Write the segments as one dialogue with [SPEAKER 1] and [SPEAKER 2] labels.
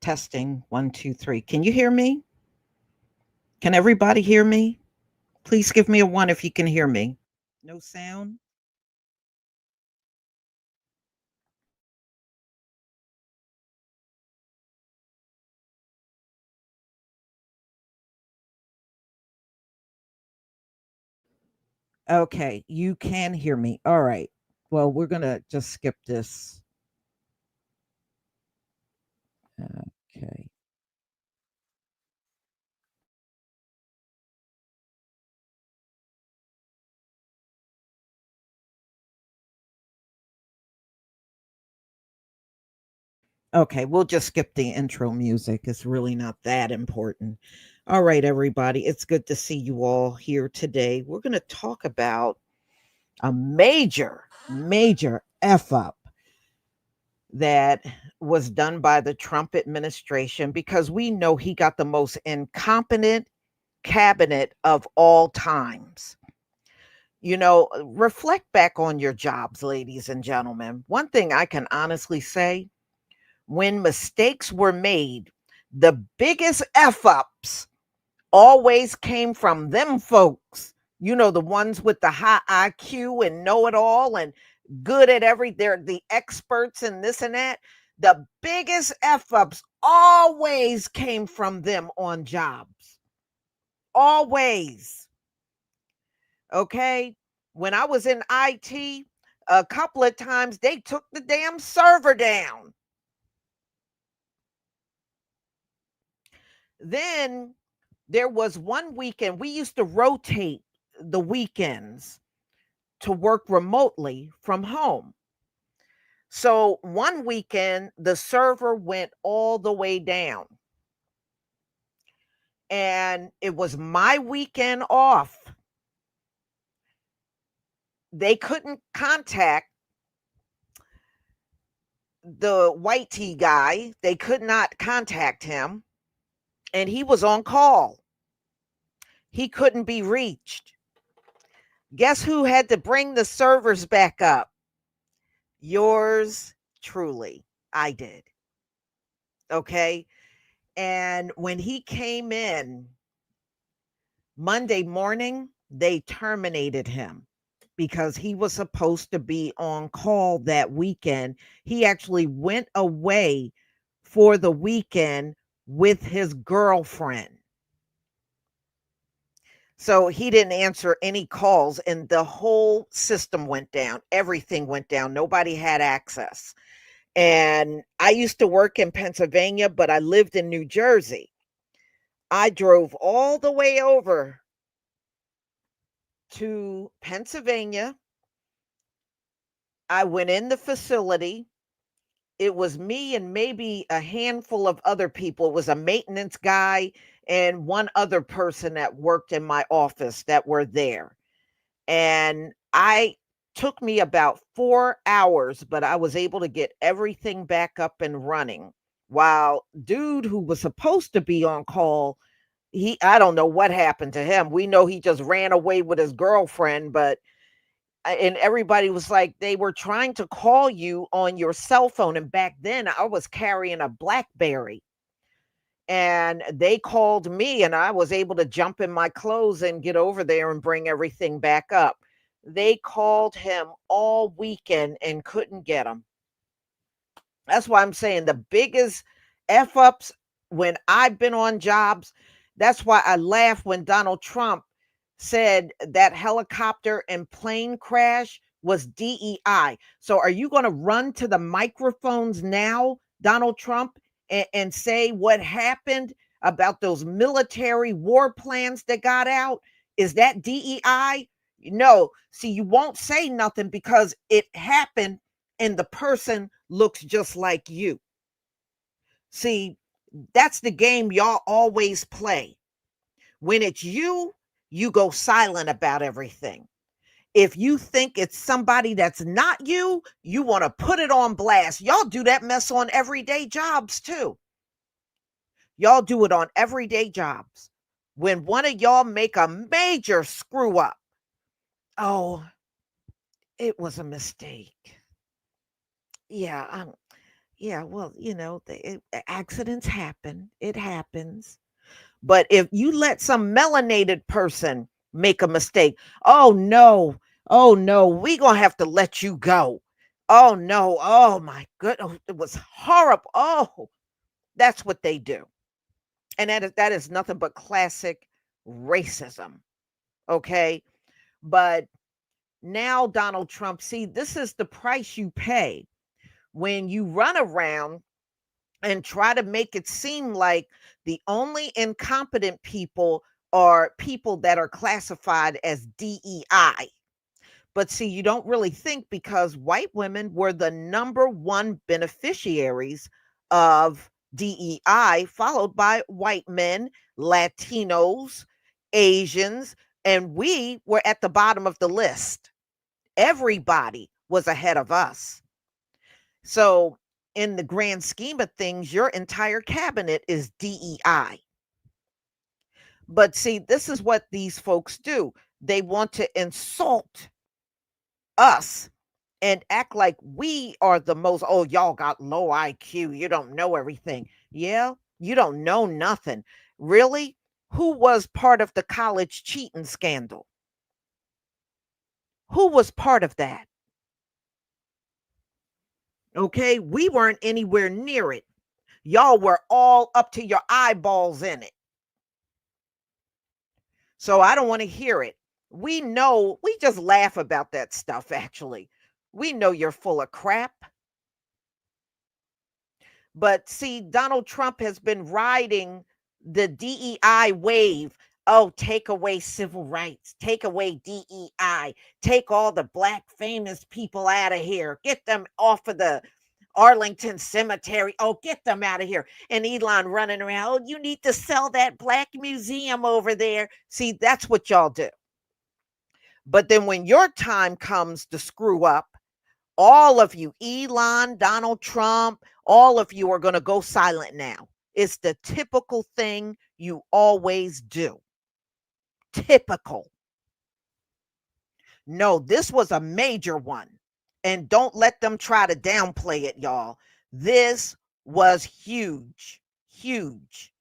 [SPEAKER 1] Testing 1, 2, 3. Can you hear me? Can everybody hear me? Please give me a one if you can hear me. No sound? Okay, you can hear me. All right. Well, we're going to just skip this. Okay. Okay, we'll just skip the intro music. It's really not that important. All right, everybody. It's good to see you all here today. We're going to talk about a major F up that was done by the Trump administration because we know he got the most incompetent cabinet of all times. Reflect back on your jobs, ladies and gentlemen. One thing I can honestly say, when mistakes were made, the biggest F ups always came from them folks. The ones with the high IQ and know it all and good at they're the experts and this and that. The biggest F ups always came from them on jobs. Always. Okay. When I was in IT, a couple of times they took the damn server down. Then there was one weekend, we used to rotate the weekends to work remotely from home. So one weekend, the server went all the way down, and it was my weekend off. They couldn't contact the white tea guy, they could not contact him, and he was on call. He couldn't be reached. Guess who had to bring the servers back up? Yours truly. I did. Okay. And when he came in Monday morning, they terminated him because he was supposed to be on call that weekend. He actually went away for the weekend with his girlfriend. So he didn't answer any calls, and the whole system went down. Everything went down. Nobody had access. And I used to work in Pennsylvania, but I lived in New Jersey. I drove all the way over to Pennsylvania. I went in the facility. It was me and maybe a handful of other people. It was a maintenance guy and one other person that worked in my office that were there. And I took me about 4 hours, but I was able to get everything back up and running. While dude who was supposed to be on call, I don't know what happened to him. We know he just ran away with his girlfriend, but and everybody was like, they were trying to call you on your cell phone. And back then I was carrying a BlackBerry, and they called me, and I was able to jump in my clothes and get over there and bring everything back up. They called him all weekend and couldn't get him. That's why I'm saying the biggest F ups when I've been on jobs. That's why I laughed when Donald Trump said that helicopter and plane crash was DEI. So are you going to run to the microphones now, Donald Trump, and say what happened about those military war plans that got out? Is that DEI? No. See, you won't say nothing because it happened and the person looks just like you. See, that's the game y'all always play. When it's you, you go silent about everything. If you think it's somebody that's not you, you want to put it on blast. Y'all do that mess on everyday jobs too. Y'all do it on everyday jobs. When one of y'all make a major screw up, oh, it was a mistake. Yeah, Yeah, well, accidents happen. It happens. But if you let some melanated person make a mistake, oh no, we gonna have to let you go. Oh no, oh my goodness, it was horrible. Oh, that's what they do. And that is nothing but classic racism. Okay. But now Donald Trump, see, this is the price you pay when you run around and try to make it seem like the only incompetent people are people that are classified as DEI. But see, you don't really think, because white women were the number one beneficiaries of DEI, followed by white men, Latinos, Asians, and we were at the bottom of the list. Everybody was ahead of us. So, in the grand scheme of things, your entire cabinet is DEI. But see, this is what these folks do. They want to insult us and act like we are the most, oh, y'all got low IQ. You don't know everything. Yeah, you don't know nothing. Really? Who was part of the college cheating scandal? Who was part of that? Okay, we weren't anywhere near it. Y'all were all up to your eyeballs in it. So I don't want to hear it. We know, we just laugh about that stuff, actually. We know you're full of crap. But see, Donald Trump has been riding the DEI wave. Oh, take away civil rights, take away DEI, take all the black famous people out of here, get them off of the Arlington Cemetery. Oh, get them out of here. And Elon running around. Oh, you need to sell that black museum over there. See, that's what y'all do. But then when your time comes to screw up, all of you, Elon, Donald Trump, all of you are going to go silent now. It's the typical thing you always do. Typical. No, this was a major one. And don't let them try to downplay it, y'all. This was huge. Huge.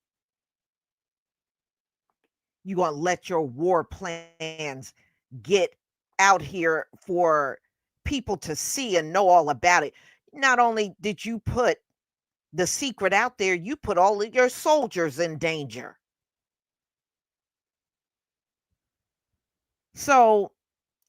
[SPEAKER 1] You going to let your war plans get out here for people to see and know all about it. Not only did you put the secret out there, you put all of your soldiers in danger. So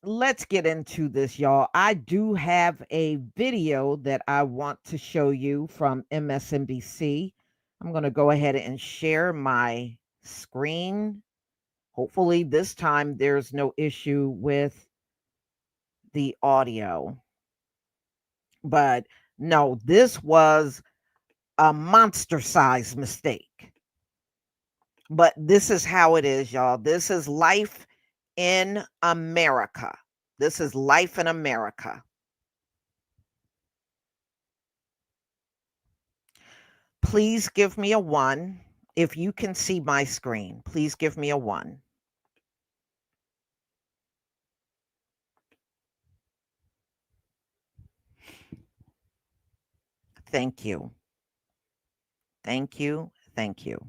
[SPEAKER 1] let's get into this, y'all. I do have a video that I want to show you from MSNBC. I'm going to go ahead and share my screen. Hopefully, this time there's no issue with the audio. But no, this was a monster size mistake. But this is how it is, y'all. This is life in America. This is life in America. Please give me a 1. If you can see my screen, please give me a 1. Thank you. Thank you. Thank you.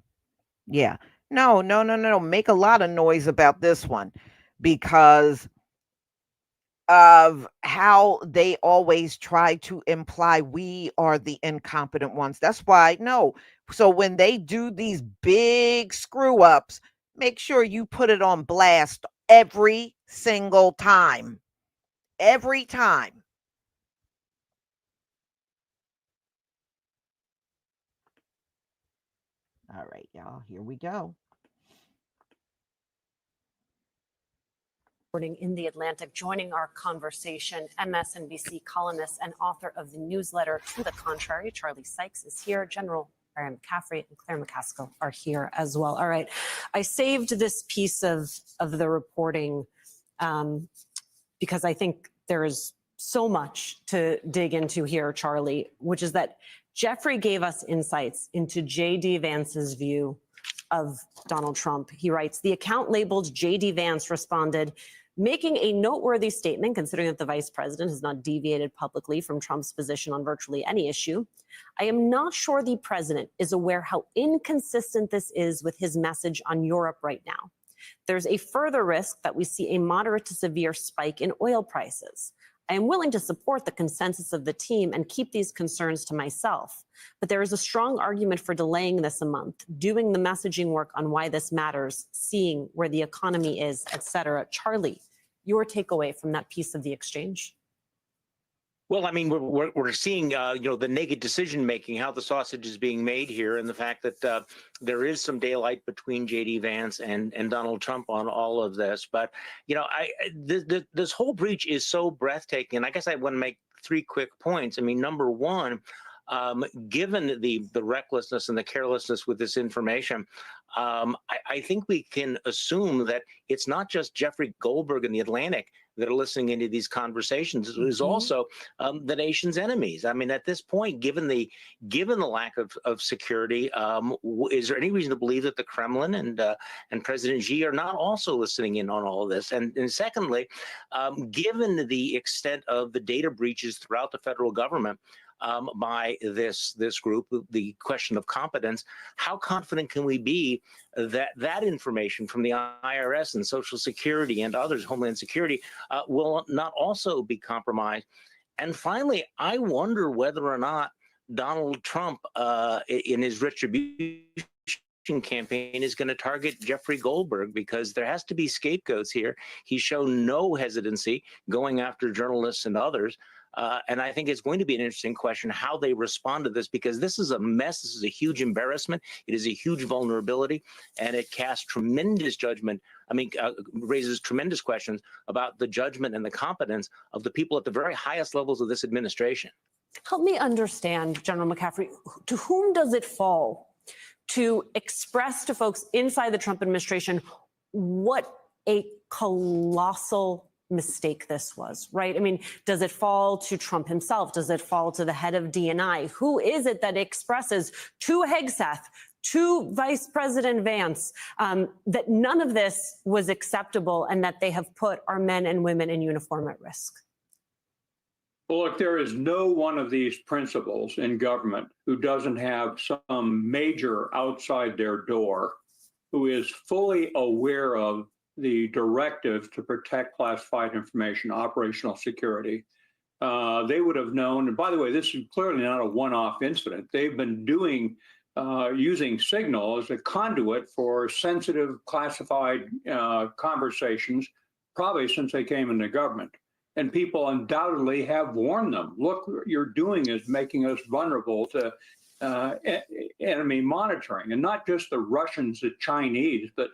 [SPEAKER 1] Yeah. No, no, no, no, no. Make a lot of noise about this one, because of how they always try to imply we are the incompetent ones. That's why, no. So when they do these big screw ups, make sure you put it on blast every single time. Every time. All right, y'all, here we go.
[SPEAKER 2] In the Atlantic. Joining our conversation, MSNBC columnist and author of the newsletter To the Contrary, Charlie Sykes, is here. General Brian McCaffrey and Claire McCaskill are here as well. All right. I saved this piece of the reporting because I think there is so much to dig into here, Charlie, which is that Jeffrey gave us insights into J.D. Vance's view of Donald Trump. He writes, the account labeled J.D. Vance responded, making a noteworthy statement considering that the vice president has not deviated publicly from Trump's position on virtually any issue. I am not sure the president is aware how inconsistent this is with his message on Europe right now. There's a further risk that we see a moderate to severe spike in oil prices. I am willing to support the consensus of the team and keep these concerns to myself. But there is a strong argument for delaying this a month, doing the messaging work on why this matters, seeing where the economy is, et cetera. Charlie, your takeaway from that piece of the exchange?
[SPEAKER 3] Well, I mean, we're seeing, the naked decision making, how the sausage is being made here, and the fact that there is some daylight between J.D. Vance and Donald Trump on all of this. But, this whole breach is so breathtaking. And I guess I want to make three quick points. I mean, number one, given the recklessness and the carelessness with this information, I think we can assume that it's not just Jeffrey Goldberg and the Atlantic that are listening into these conversations. It is also the nation's enemies. I mean, at this point, given the lack of security, is there any reason to believe that the Kremlin and President Xi are not also listening in on all of this? And secondly, given the extent of the data breaches throughout the federal government, by this group, the question of competence, how confident can we be that information from the IRS and Social Security and others, Homeland Security, will not also be compromised? And finally, I wonder whether or not Donald Trump, in his retribution campaign, is going to target Jeffrey Goldberg, because there has to be scapegoats here. He's shown no hesitancy going after journalists and others. And I think it's going to be an interesting question how they respond to this, because this is a mess. This is a huge embarrassment. It is a huge vulnerability, and it casts tremendous judgment. I mean, raises tremendous questions about the judgment and the competence of the people at the very highest levels of this administration.
[SPEAKER 2] Help me understand, General McCaffrey, to whom does it fall to express to folks inside the Trump administration what a colossal mistake this was, right? I mean, does it fall to Trump himself? Does it fall to the head of DNI? Who is it that expresses to Hegseth, to Vice President Vance, that none of this was acceptable and that they have put our men and women in uniform at risk?
[SPEAKER 4] Well, look, there is no one of these principals in government who doesn't have some major outside their door who is fully aware of the directive to protect classified information, operational security. They would have known, and by the way, this is clearly not a one-off incident. They've been using Signal as a conduit for sensitive classified conversations, probably since they came into government. And people undoubtedly have warned them, look, what you're doing is making us vulnerable to enemy monitoring, and not just the Russians, the Chinese, but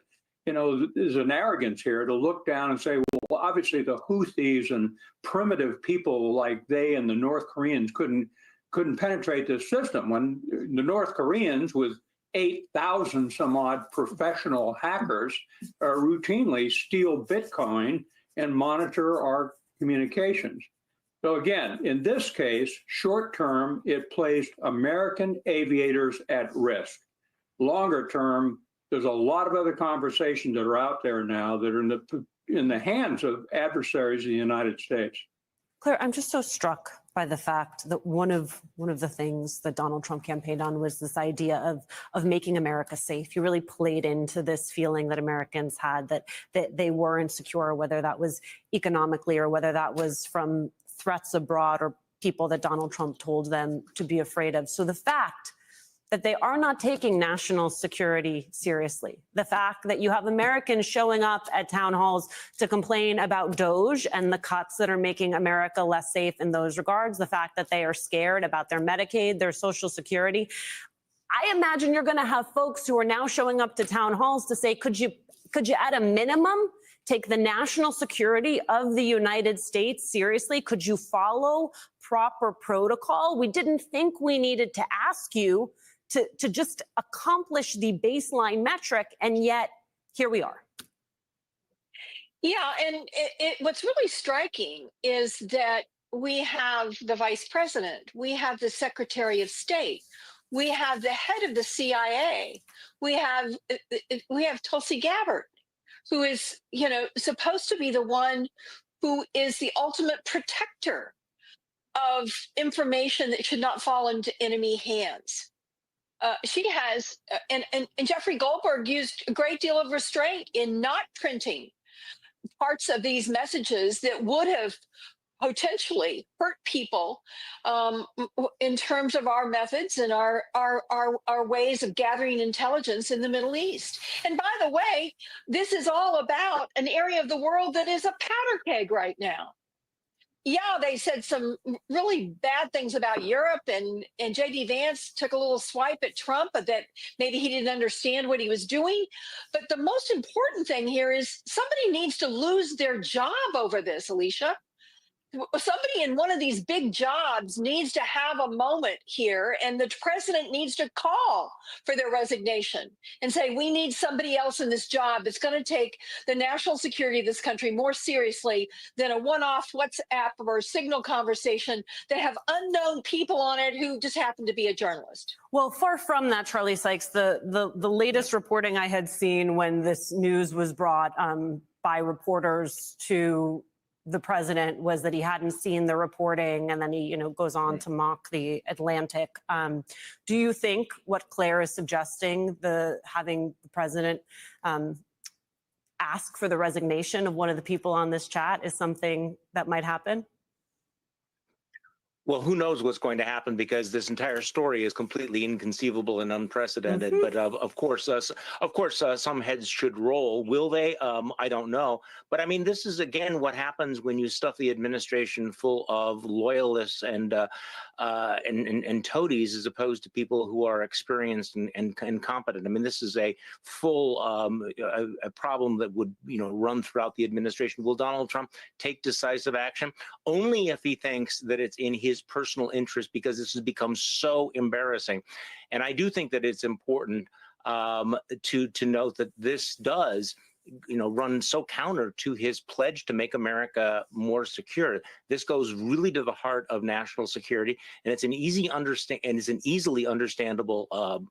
[SPEAKER 4] there's an arrogance here to look down and say, well, obviously the Houthis and primitive people like they and the North Koreans couldn't penetrate this system, when the North Koreans, with 8,000 some odd professional hackers, routinely steal Bitcoin and monitor our communications. So again, in this case, short term, it placed American aviators at risk. Longer term, there's a lot of other conversations that are out there now that are in the hands of adversaries of the United States.
[SPEAKER 2] Claire, I'm just so struck by the fact that one of the things that Donald Trump campaigned on was this idea of making America safe. He really played into this feeling that Americans had that they were insecure, whether that was economically or whether that was from threats abroad or people that Donald Trump told them to be afraid of. So the fact that they are not taking national security seriously, the fact that you have Americans showing up at town halls to complain about DOGE and the cuts that are making America less safe in those regards, the fact that they are scared about their Medicaid, their Social Security. I imagine you're going to have folks who are now showing up to town halls to say, could you at a minimum take the national security of the United States seriously? Could you follow proper protocol? We didn't think we needed to ask you to just accomplish the baseline metric, and yet here we are.
[SPEAKER 5] Yeah, and what's really striking is that we have the vice president, we have the secretary of state, we have the head of the CIA, we have Tulsi Gabbard, who is, supposed to be the one who is the ultimate protector of information that should not fall into enemy hands. She has, and Jeffrey Goldberg used a great deal of restraint in not printing parts of these messages that would have potentially hurt people in terms of our methods and our ways of gathering intelligence in the Middle East. And by the way, this is all about an area of the world that is a powder keg right now. Yeah, they said some really bad things about Europe, and J.D. Vance took a little swipe at Trump, but that maybe he didn't understand what he was doing. But the most important thing here is somebody needs to lose their job over this, Alicia. Somebody in one of these big jobs needs to have a moment here, and the president needs to call for their resignation and say, we need somebody else in this job that's going to take the national security of this country more seriously than a one-off WhatsApp or Signal conversation that have unknown people on it who just happen to be a journalist.
[SPEAKER 2] Well, far from that, Charlie Sykes, the latest reporting I had seen when this news was brought by reporters to the president was that he hadn't seen the reporting, and then he, goes on to mock the Atlantic. Do you think what Claire is suggesting, having the president ask for the resignation of one of the people on this chat, is something that might happen?
[SPEAKER 3] Well, who knows what's going to happen, because this entire story is completely inconceivable and unprecedented. But of course, some heads should roll. Will they? I don't know. But I mean, this is again what happens when you stuff the administration full of loyalists and toadies, as opposed to people who are experienced and competent. I mean, this is a full a problem that would run throughout the administration. Will Donald Trump take decisive action? Only if he thinks that it's in his personal interest, because this has become so embarrassing. And I do think that it's important to note that this does run so counter to his pledge to make America more secure. This goes really to the heart of national security, and it's an easily understandable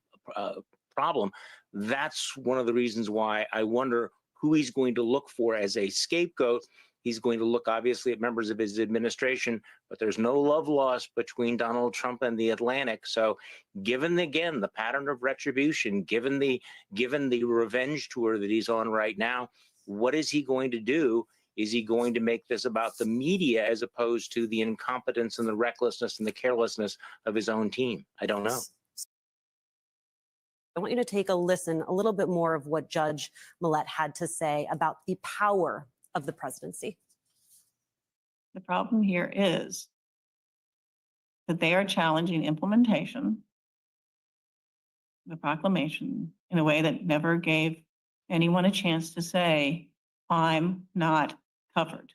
[SPEAKER 3] problem. That's one of the reasons why I wonder who he's going to look for as a scapegoat. He's going to look, obviously, at members of his administration, but there's no love lost between Donald Trump and the Atlantic. So given, again, the pattern of retribution, given the revenge tour that he's on right now, what is he going to do? Is he going to make this about the media as opposed to the incompetence and the recklessness and the carelessness of his own team? I don't know.
[SPEAKER 2] I want you to take a listen, a little bit more of what Judge Millett had to say about the power of the presidency.
[SPEAKER 6] The problem here is that they are challenging implementation of the proclamation in a way that never gave anyone a chance to say, I'm not covered.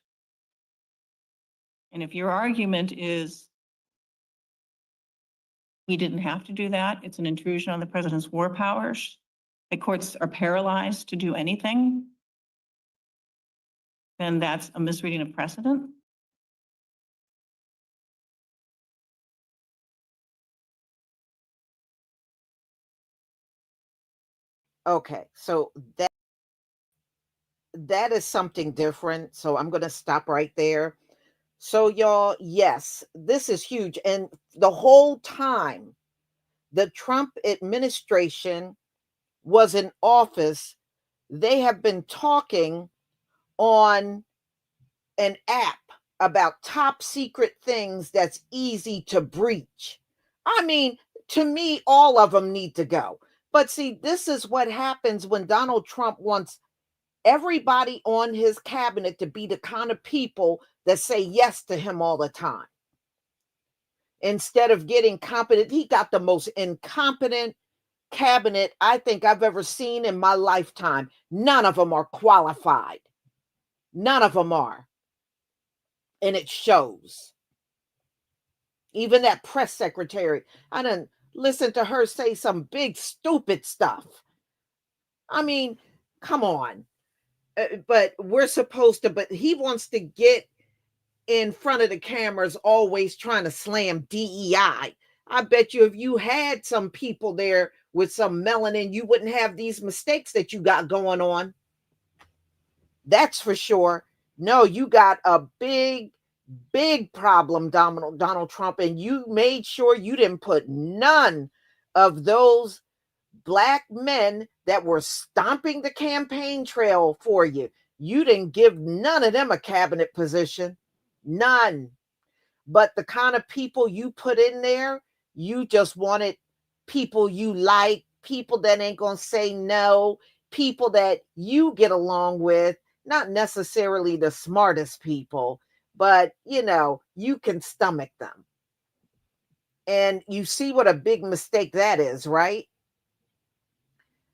[SPEAKER 6] And if your argument is we didn't have to do that, it's an intrusion on the president's war powers, the courts are paralyzed to do anything, then that's a misreading of precedent.
[SPEAKER 1] Okay, so that is something different. So I'm going to stop right there. So y'all, yes, this is huge. And the whole time the Trump administration was in office, they have been talking on an app about top secret things that's easy to breach. I mean, to me, all of them need to go. But see, this is what happens when Donald Trump wants everybody on his cabinet to be the kind of people that say yes to him all the time. Instead of getting competent, he got the most incompetent cabinet I think I've ever seen in my lifetime. None of them are qualified. None of them are. And it shows. Even that press secretary, I didn't listen to her say some big stupid stuff. I mean, come on. But we're supposed to, but he wants to get in front of the cameras, always trying to slam DEI. I bet you if you had some people there with some melanin, you wouldn't have these mistakes that you got going on. That's for sure. No, you got a big, big problem, Donald Trump, and you made sure you didn't put none of those black men that were stomping the campaign trail for you. You didn't give none of them a cabinet position. None. But the kind of people you put in there, you just wanted people you like, people that ain't going to say no, people that you get along with, not necessarily the smartest people, but you can stomach them. And you see what a big mistake that is, right?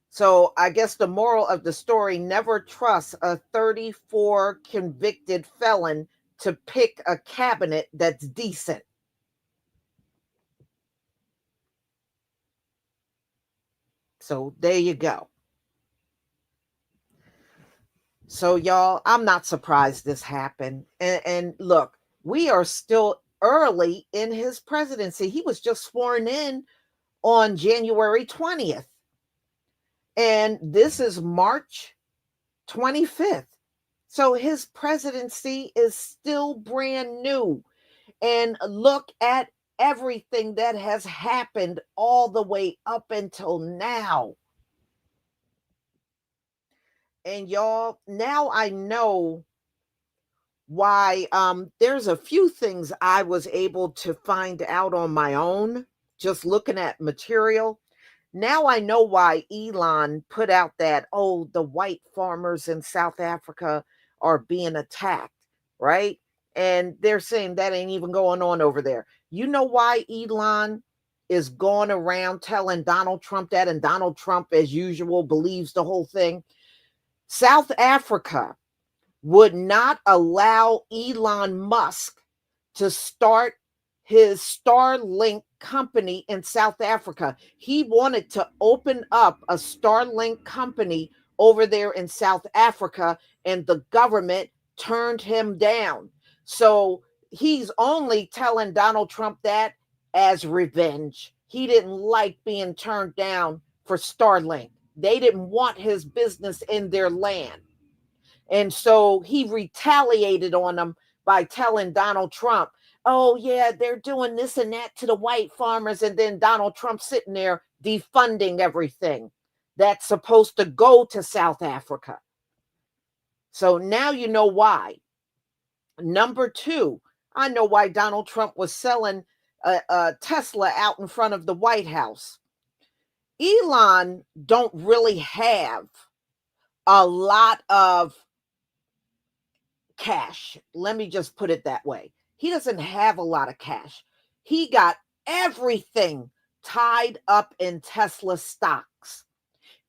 [SPEAKER 1] So I guess the moral of the story, never trust a 34 convicted felon to pick a cabinet that's decent. So there you go. So y'all, I'm not surprised this happened. And look, we are still early in his presidency. He was just sworn in on January 20th. And this is March 25th. So his presidency is still brand new. And look at everything that has happened all the way up until now. And y'all, now I know why there's a few things I was able to find out on my own, just looking at material. Now I know why Elon put out that, oh, the white farmers in South Africa are being attacked, right? And they're saying that ain't even going on over there. You know why Elon is going around telling Donald Trump that, and Donald Trump, as usual, believes the whole thing? South Africa would not allow Elon Musk to start his Starlink company in South Africa. He wanted to open up a Starlink company over there in South Africa, and the government turned him down. So he's only telling Donald Trump that as revenge. He didn't like being turned down for Starlink. They didn't want his business in their land. And so he retaliated on them by telling Donald Trump, oh, yeah, they're doing this and that to the white farmers. And then Donald Trump sitting there defunding everything that's supposed to go to South Africa. So now you know why. Number two, I know why Donald Trump was selling a Tesla out in front of the White House. Elon don't really have a lot of cash. Let me just put it that way. He doesn't have a lot of cash. He got everything tied up in Tesla stocks.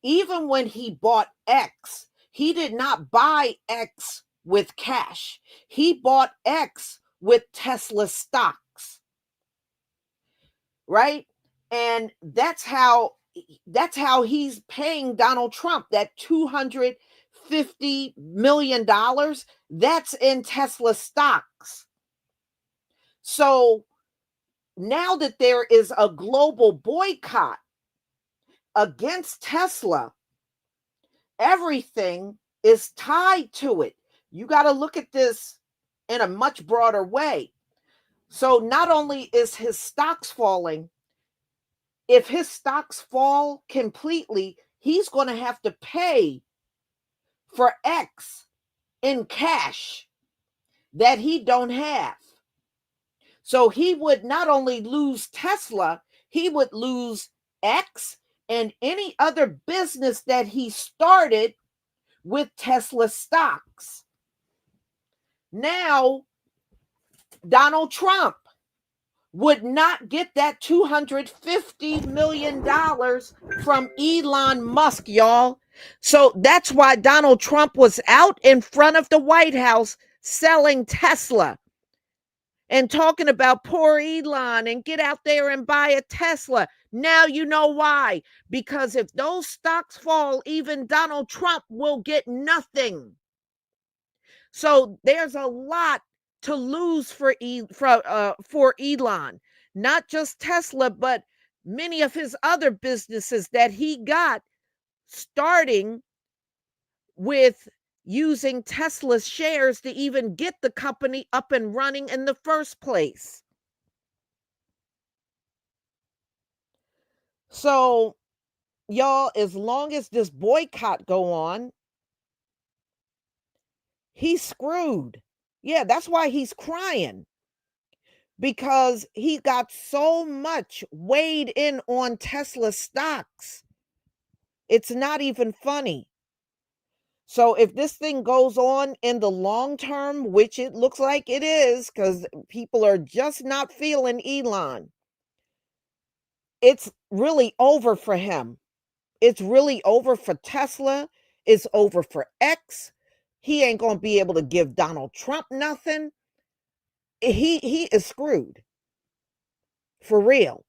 [SPEAKER 1] Even when he bought X, he did not buy X with cash. He bought X with Tesla stocks. Right? And that's how he's paying Donald Trump that $250 million. That's in Tesla stocks. So now that there is a global boycott against Tesla, everything is tied to it. You got to look at this in a much broader way. So not only is his stocks falling, if his stocks fall completely, he's going to have to pay for X in cash that he don't have. So he would not only lose Tesla, he would lose X and any other business that he started with Tesla stocks. Now, Donald Trump would not get that $250 million from Elon Musk, y'all. So that's why Donald Trump was out in front of the White House selling Tesla and talking about poor Elon and get out there and buy a Tesla. Now you know why. Because if those stocks fall, even Donald Trump will get nothing. So there's a lot to lose for Elon, not just Tesla, but many of his other businesses that he got starting with using Tesla's shares to even get the company up and running in the first place. So, y'all, as long as this boycott go on, he's screwed. Yeah, that's why he's crying, because he got so much weighed in on Tesla stocks. It's not even funny. So if this thing goes on in the long term, which it looks like it is, because people are just not feeling Elon, it's really over for him. It's really over for Tesla. It's over for X. He ain't going to be able to give Donald Trump nothing. He is screwed. For real.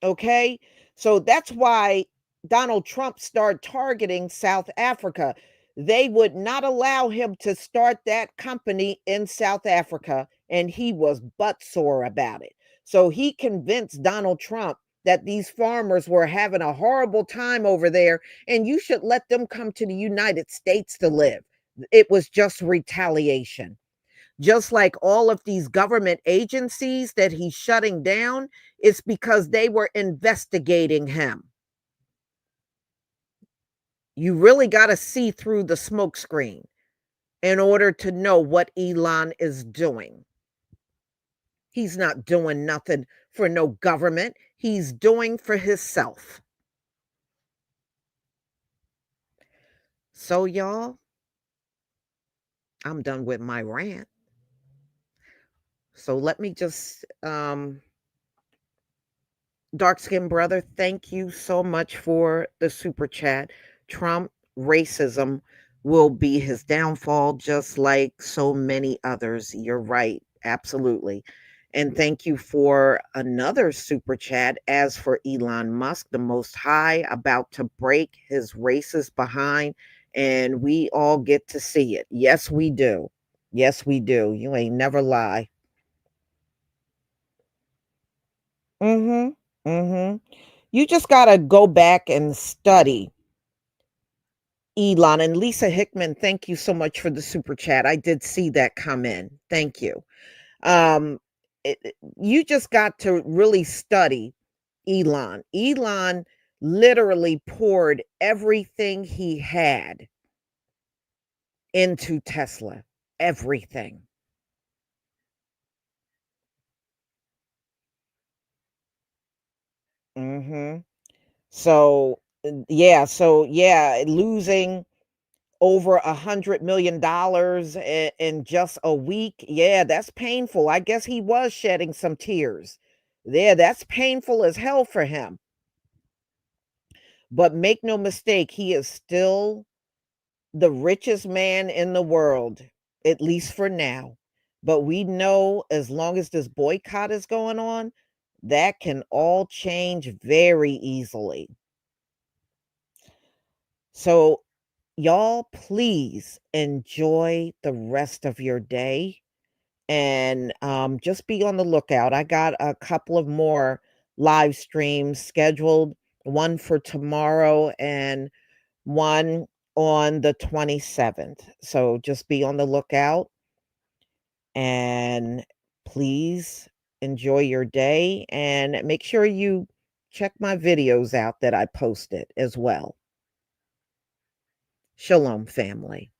[SPEAKER 1] Okay? So that's why Donald Trump started targeting South Africa. They would not allow him to start that company in South Africa, and he was butt sore about it. So he convinced Donald Trump that these farmers were having a horrible time over there, and you should let them come to the United States to live. It was just retaliation. Just like all of these government agencies that he's shutting down, it's because they were investigating him. You really got to see through the smokescreen in order to know what Elon is doing. He's not doing nothing for no government. He's doing for himself. So, y'all, I'm done with my rant. So let me just dark skinned brother, thank you so much for the super chat. Trump racism will be his downfall, just like so many others. You're right. Absolutely. And thank you for another super chat. As for Elon Musk, the Most High about to break his racist behind, and we all get to see it. Yes, we do. Yes, we do. You ain't never lie. Mm-hmm. Mm-hmm. You just got to go back and study Elon. And Lisa Hickman, thank you so much for the super chat. I did see that come in. Thank you. Um, you just got to really study Elon. Elon literally poured everything he had into Tesla. Everything. Mm-hmm. So yeah, losing over $100 million in just a week. Yeah, that's painful. I guess he was shedding some tears. Yeah, that's painful as hell for him. But make no mistake, he is still the richest man in the world, at least for now. But we know as long as this boycott is going on, that can all change very easily. So, y'all, please enjoy the rest of your day, and just be on the lookout. I got a couple of more live streams scheduled, one for tomorrow and one on the 27th. So just be on the lookout, and please enjoy your day, and make sure you check my videos out that I posted as well. Shalom, family.